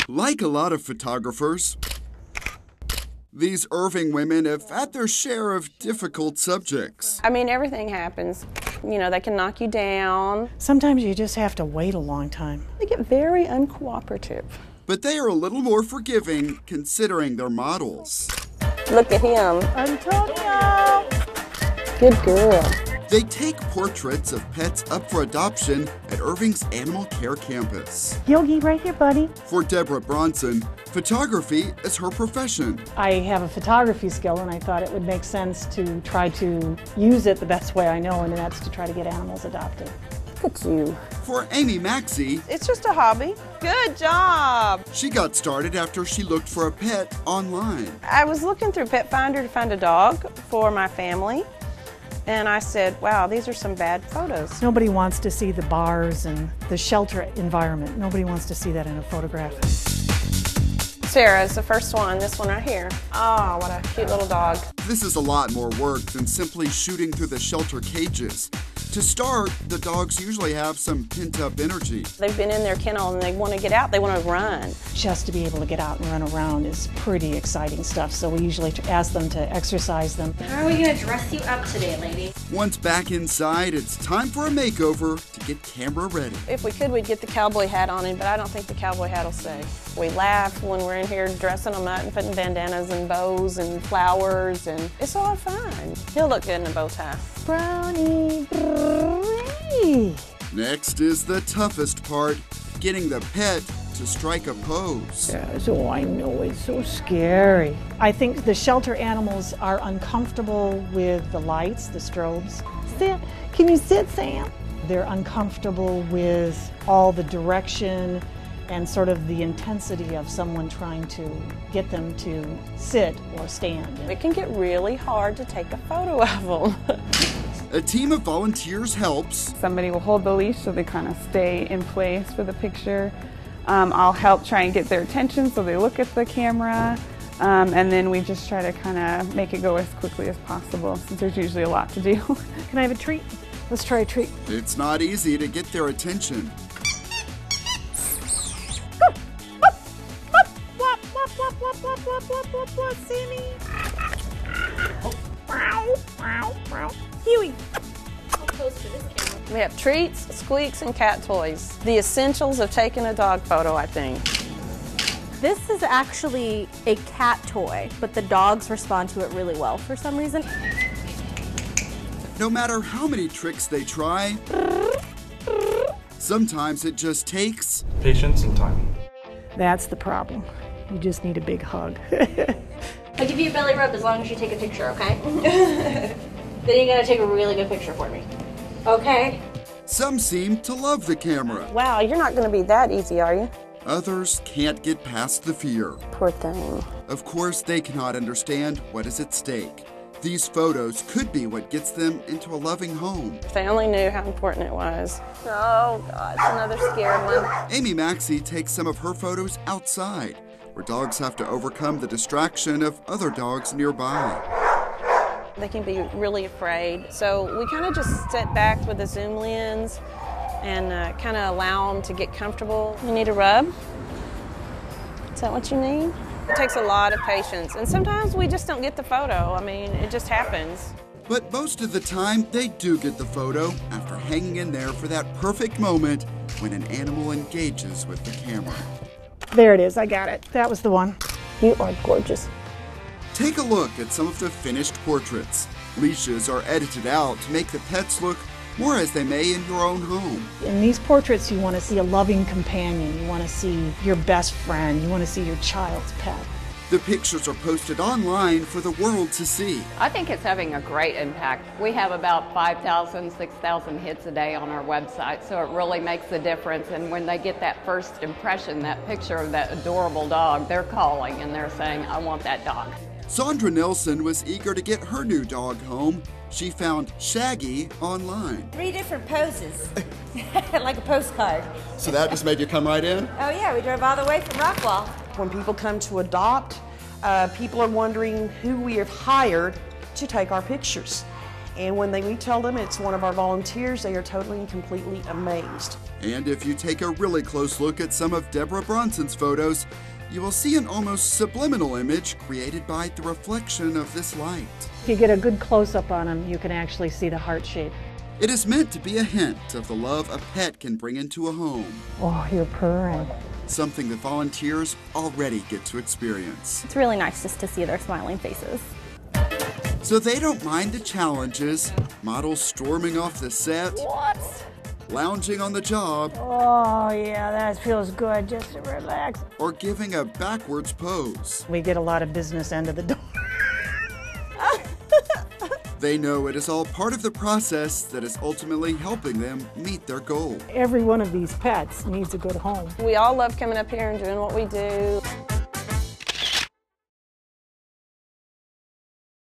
Like a lot of photographers, these Irving women have had their share of difficult subjects. I mean, everything happens. You know, they can knock you down. Sometimes you just have to wait a long time. They get very uncooperative. But they are a little more forgiving considering they're models. Look at him. Antonio! Good girl. They take portraits of pets up for adoption at Irving's Animal Care Campus. Yogi, right here, buddy. For Deborah Bronson, photography is her profession. I have a photography skill, and I thought it would make sense to try to use it the best way I know, and that's to try to get animals adopted. Look at you. For Amy Maxey, It's just a hobby. Good job. she got started after she looked for a pet online. I was looking through Pet Finder to find a dog for my family. And I said, wow, these are some bad photos. Nobody wants to see the bars and the shelter environment. Nobody wants to see that in a photograph. Sarah is the first one, this one right here. Oh, what a cute little dog. This is a lot more work than simply shooting through the shelter cages. To start, the dogs usually have some pent-up energy. They've been in their kennel and they want to get out, they want to run. Just to be able to get out and run around is pretty exciting stuff, so we usually ask them to exercise them. How are we going to dress you up today, lady? Once back inside, it's time for a makeover to get camera ready. If we could, we'd get the cowboy hat on him, but I don't think the cowboy hat will stay. We laugh when we're in here dressing them up and putting bandanas and bows and flowers, and it's a lot of fun. He'll look good in a bow tie. Brownie. Next is the toughest part, getting the pet to strike a pose. Yes, oh, I know, it's so scary. I think the shelter animals are uncomfortable with the lights, the strobes. Sit, can you sit, Sam? They're uncomfortable with all the direction and sort of the intensity of someone trying to get them to sit or stand. It can get really hard to take a photo of them. A team of volunteers helps. Somebody will hold the leash so they kind of stay in place for the picture. I'll help try and get their attention so they look at the camera. And then we just try to kind of make it go as quickly as possible since there's usually a lot to do. Can I have a treat? Let's try a treat. It's not easy to get their attention. Sammy. Huey. We have treats, squeaks, and cat toys. The essentials of taking a dog photo, I think. This is actually a cat toy, but the dogs respond to it really well for some reason. No matter how many tricks they try, sometimes it just takes patience and time. That's the problem. You just need a big hug. I'll give you a belly rub as long as you take a picture, okay? Then you gotta take a really good picture for me. Okay? Some seem to love the camera. Wow, you're not going to be that easy, are you? Others can't get past the fear. Poor thing. Of course, they cannot understand what is at stake. These photos could be what gets them into a loving home. If they only knew how important it was. Oh, God, another scared one. Amy Maxey takes some of her photos outside, where dogs have to overcome the distraction of other dogs nearby. They can be really afraid. So we kind of just sit back with the zoom lens and kind of allow them to get comfortable. You need a rub? Is that what you need? It takes a lot of patience. And sometimes we just don't get the photo. I mean, it just happens. But most of the time, they do get the photo after hanging in there for that perfect moment when an animal engages with the camera. There it is, I got it. That was the one. You are gorgeous. Take a look at some of the finished portraits. Leashes are edited out to make the pets look more as they may in your own home. In these portraits, you want to see a loving companion. You want to see your best friend. You want to see your child's pet. The pictures are posted online for the world to see. I think it's having a great impact. We have about 5,000, 6,000 hits a day on our website, so it really makes a difference. And when they get that first impression, that picture of that adorable dog, they're calling and they're saying, I want that dog. Sandra Nelson was eager to get her new dog home. She found Shaggy online. 3 different poses, like a postcard. So that just made you come right in? Oh yeah, we drove all the way from Rockwall. When people come to adopt, people are wondering who we have hired to take our pictures. And when we tell them it's one of our volunteers, they are totally and completely amazed. And if you take a really close look at some of Deborah Bronson's photos, you will see an almost subliminal image created by the reflection of this light. If you get a good close-up on them, you can actually see the heart shape. It is meant to be a hint of the love a pet can bring into a home. Oh, you're purring. Something that volunteers already get to experience. It's really nice just to see their smiling faces. So they don't mind the challenges, models storming off the set, What? lounging on the job, Oh, yeah, that feels good just to relax. or giving a backwards pose. We get a lot of business end of the door. They know it is all part of the process that is ultimately helping them meet their goal. Every one of these pets needs a good home. We all love coming up here and doing what we do.